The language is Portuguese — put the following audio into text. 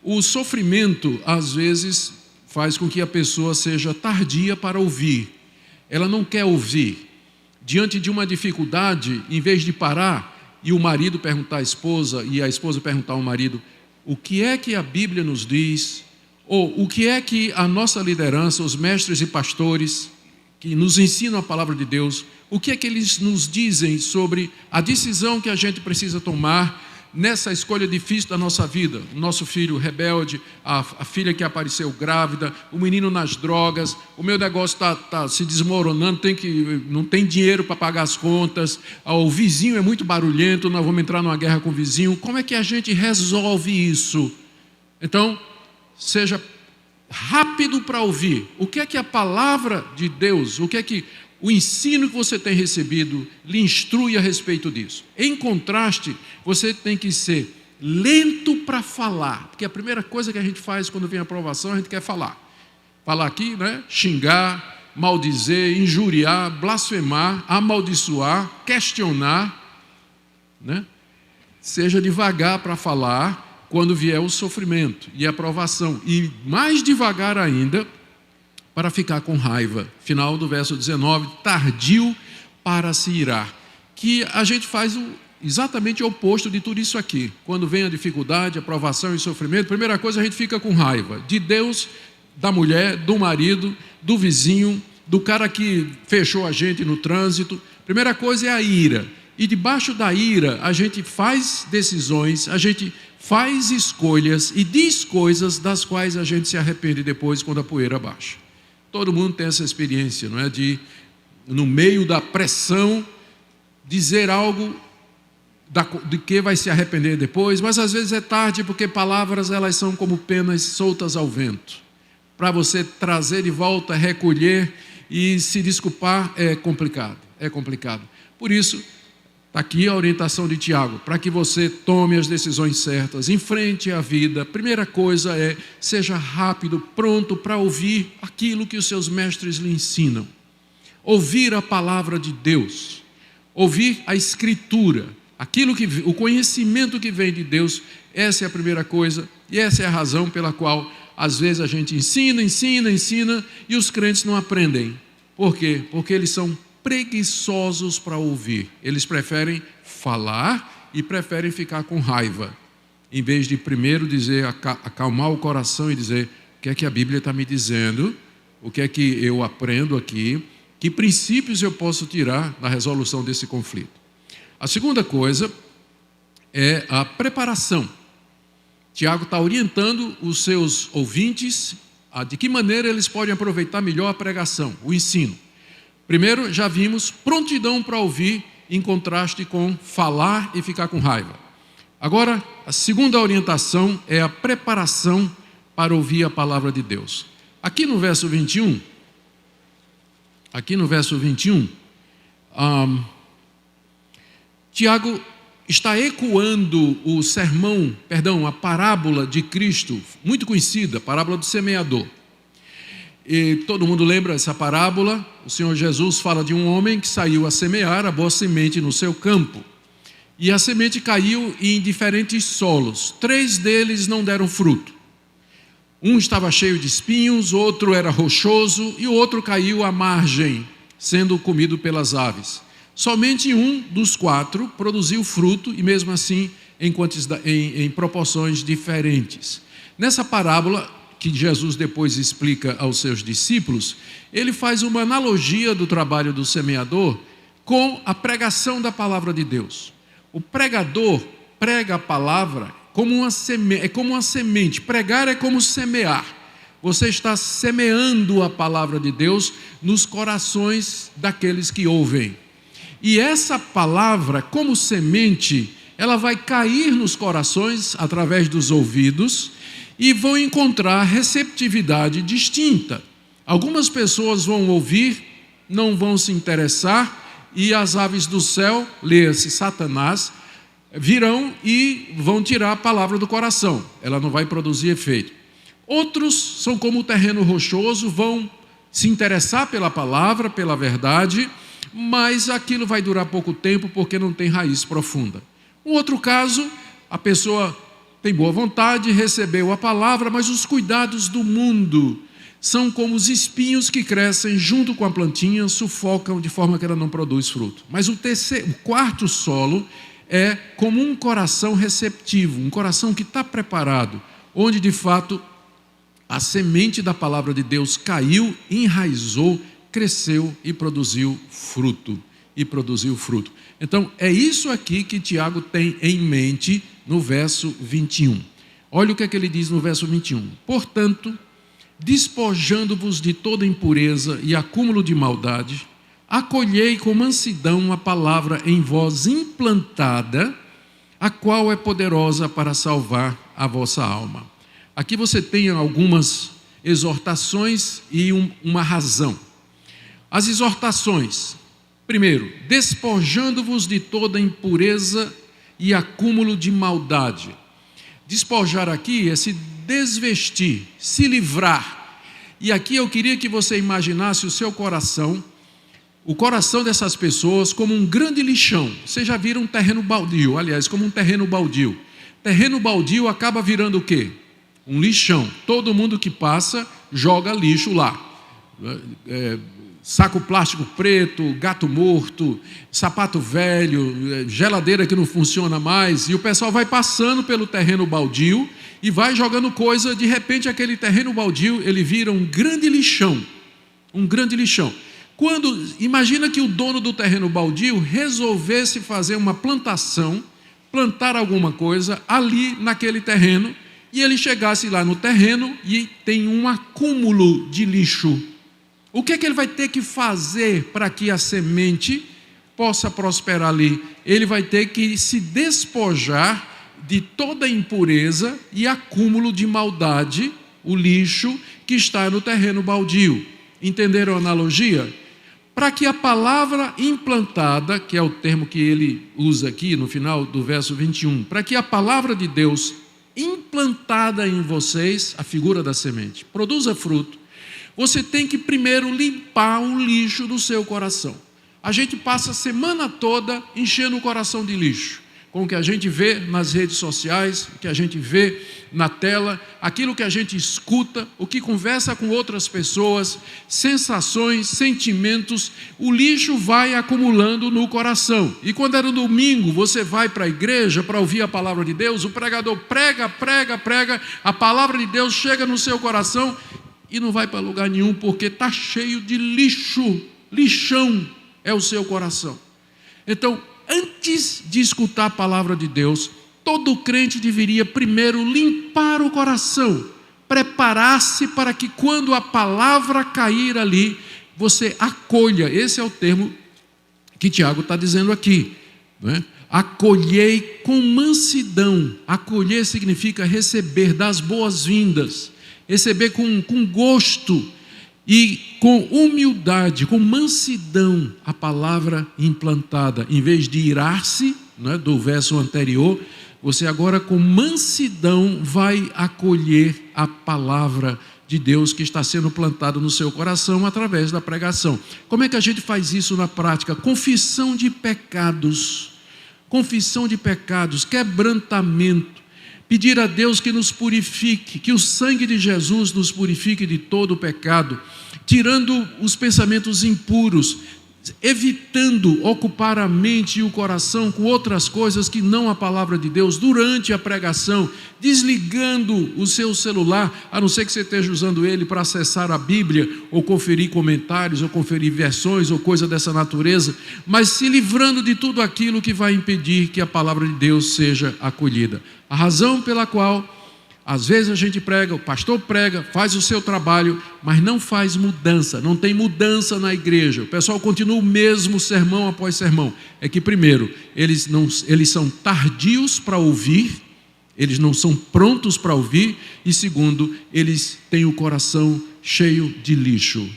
O sofrimento, às vezes, faz com que a pessoa seja tardia para ouvir. Ela não quer ouvir. Diante de uma dificuldade, em vez de parar e o marido perguntar à esposa e a esposa perguntar ao marido: o que é que a Bíblia nos diz? Ou o que é que a nossa liderança, os mestres e pastores que nos ensinam a palavra de Deus, o que é que eles nos dizem sobre a decisão que a gente precisa tomar nessa escolha difícil da nossa vida? O nosso filho rebelde, a filha que apareceu grávida, o menino nas drogas, o meu negócio está se desmoronando, não tem dinheiro para pagar as contas, o vizinho é muito barulhento, nós vamos entrar numa guerra com o vizinho. Como é que a gente resolve isso? Então, seja rápido para ouvir. O que é que a palavra de Deus, o que é que o ensino que você tem recebido lhe instrui a respeito disso? Em contraste, você tem que ser lento para falar, porque a primeira coisa que a gente faz quando vem a aprovação, a gente quer falar. Falar aqui, né? Xingar, maldizer, injuriar, blasfemar, amaldiçoar, questionar, né? Seja devagar para falar quando vier o sofrimento e a aprovação, e mais devagar ainda para ficar com raiva. Final do verso 19, tardio para se irar. Que a gente faz exatamente o oposto de tudo isso aqui. Quando vem a dificuldade, a aprovação e sofrimento, primeira coisa, a gente fica com raiva de Deus, da mulher, do marido, do vizinho, do cara que fechou a gente no trânsito. Primeira coisa é a ira. E debaixo da ira, a gente faz decisões, a gente faz escolhas e diz coisas das quais a gente se arrepende depois quando a poeira baixa. Todo mundo tem essa experiência, não é? De, no meio da pressão, dizer algo de que vai se arrepender depois, mas às vezes é tarde, porque palavras, elas são como penas soltas ao vento. Para você trazer de volta, recolher e se desculpar é complicado, Por isso, está aqui a orientação de Tiago, para que você tome as decisões certas, enfrente a vida. Primeira coisa é, seja rápido, pronto para ouvir aquilo que os seus mestres lhe ensinam. Ouvir a palavra de Deus, ouvir a Escritura, o conhecimento que vem de Deus. Essa é a primeira coisa, e essa é a razão pela qual, às vezes, a gente ensina, e os crentes não aprendem. Por quê? Porque eles são preguiçosos para ouvir. Eles preferem falar e preferem ficar com raiva, em vez de primeiro dizer, acalmar o coração e dizer: o que é que a Bíblia está me dizendo, o que é que eu aprendo aqui, que princípios eu posso tirar na resolução desse conflito. A segunda coisa é a preparação. Tiago está orientando os seus ouvintes de que maneira eles podem aproveitar melhor a pregação, o ensino. Primeiro, já vimos prontidão para ouvir, em contraste com falar e ficar com raiva. Agora, a segunda orientação é a preparação para ouvir a palavra de Deus. Aqui no verso 21, Tiago está ecoando a parábola de Cristo, muito conhecida, a parábola do semeador. E todo mundo lembra essa parábola. O Senhor Jesus fala de um homem que saiu a semear a boa semente no seu campo. E a semente caiu em diferentes solos. 3 deles não deram fruto. Um estava cheio de espinhos, outro era rochoso e o outro caiu à margem, sendo comido pelas aves. Somente um dos 4 produziu fruto, e mesmo assim em proporções diferentes. Nessa parábola, que Jesus depois explica aos seus discípulos, ele faz uma analogia do trabalho do semeador com a pregação da palavra de Deus. O pregador prega a palavra como uma semente. Pregar é como semear. Você está semeando a palavra de Deus nos corações daqueles que ouvem. E essa palavra, como semente, ela vai cair nos corações através dos ouvidos e vão encontrar receptividade distinta. Algumas pessoas vão ouvir, não vão se interessar, e as aves do céu, leia-se Satanás, virão e vão tirar a palavra do coração. Ela não vai produzir efeito. Outros são como o terreno rochoso, vão se interessar pela palavra, pela verdade, mas aquilo vai durar pouco tempo porque não tem raiz profunda. Um outro caso, a pessoa tem boa vontade, recebeu a palavra, mas os cuidados do mundo são como os espinhos que crescem junto com a plantinha, sufocam de forma que ela não produz fruto. Mas o quarto solo é como um coração receptivo, um coração que está preparado, onde de fato a semente da palavra de Deus caiu, enraizou, cresceu e produziu fruto. Então, é isso aqui que Tiago tem em mente no verso 21. Olha o que é que ele diz no verso 21. Portanto, despojando-vos de toda impureza e acúmulo de maldade, acolhei com mansidão a palavra em vós implantada, a qual é poderosa para salvar a vossa alma. Aqui você tem algumas exortações e uma razão. As exortações: primeiro, despojando-vos de toda impureza e acúmulo de maldade. Despojar aqui é se desvestir, se livrar. E aqui eu queria que você imaginasse o seu coração, o coração dessas pessoas como um grande lixão. Vocês já viram um terreno baldio, aliás, como um terreno baldio. Terreno baldio acaba virando o quê? Um lixão. Todo mundo que passa joga lixo lá. Saco plástico preto, gato morto, sapato velho, geladeira que não funciona mais, e o pessoal vai passando pelo terreno baldio e vai jogando coisa. De repente aquele terreno baldio, ele vira um grande lixão, imagina que o dono do terreno baldio resolvesse fazer uma plantação, plantar alguma coisa ali naquele terreno, e ele chegasse lá no terreno e tem um acúmulo de lixo. O que é que ele vai ter que fazer para que a semente possa prosperar ali? Ele vai ter que se despojar de toda impureza e acúmulo de maldade, o lixo que está no terreno baldio. Entenderam a analogia? Para que a palavra implantada, que é o termo que ele usa aqui no final do verso 21, para que a palavra de Deus implantada em vocês, a figura da semente, produza fruto, você tem que primeiro limpar o lixo do seu coração. A gente passa a semana toda enchendo o coração de lixo, com o que a gente vê nas redes sociais, o que a gente vê na tela, aquilo que a gente escuta, o que conversa com outras pessoas, sensações, sentimentos. O lixo vai acumulando no coração. E quando é no domingo, você vai para a igreja para ouvir a palavra de Deus, o pregador prega, a palavra de Deus chega no seu coração e não vai para lugar nenhum, porque está cheio de lixo. Lixão é o seu coração. Então, antes de escutar a palavra de Deus, todo crente deveria primeiro limpar o coração, preparar-se para que quando a palavra cair ali, você acolha. Esse é o termo que Tiago está dizendo aqui, né? Acolhei com mansidão. Acolher significa receber, dar as boas-vindas, receber com gosto e com humildade, com mansidão, a palavra implantada. Em vez de irar-se, né, do verso anterior, você agora com mansidão vai acolher a palavra de Deus que está sendo plantada no seu coração através da pregação. Como é que a gente faz isso na prática? Confissão de pecados, quebrantamento. Pedir a Deus que nos purifique, que o sangue de Jesus nos purifique de todo o pecado, tirando os pensamentos impuros, evitando ocupar a mente e o coração com outras coisas que não a palavra de Deus durante a pregação, desligando o seu celular, a não ser que você esteja usando ele para acessar a Bíblia, ou conferir comentários, ou conferir versões, ou coisa dessa natureza, mas se livrando de tudo aquilo que vai impedir que a palavra de Deus seja acolhida. A razão pela qual às vezes a gente prega, o pastor prega, faz o seu trabalho, mas não faz mudança, não tem mudança na igreja. O pessoal continua o mesmo sermão após sermão. É que primeiro, eles são tardios para ouvir, eles não são prontos para ouvir, e segundo, eles têm o coração cheio de lixo.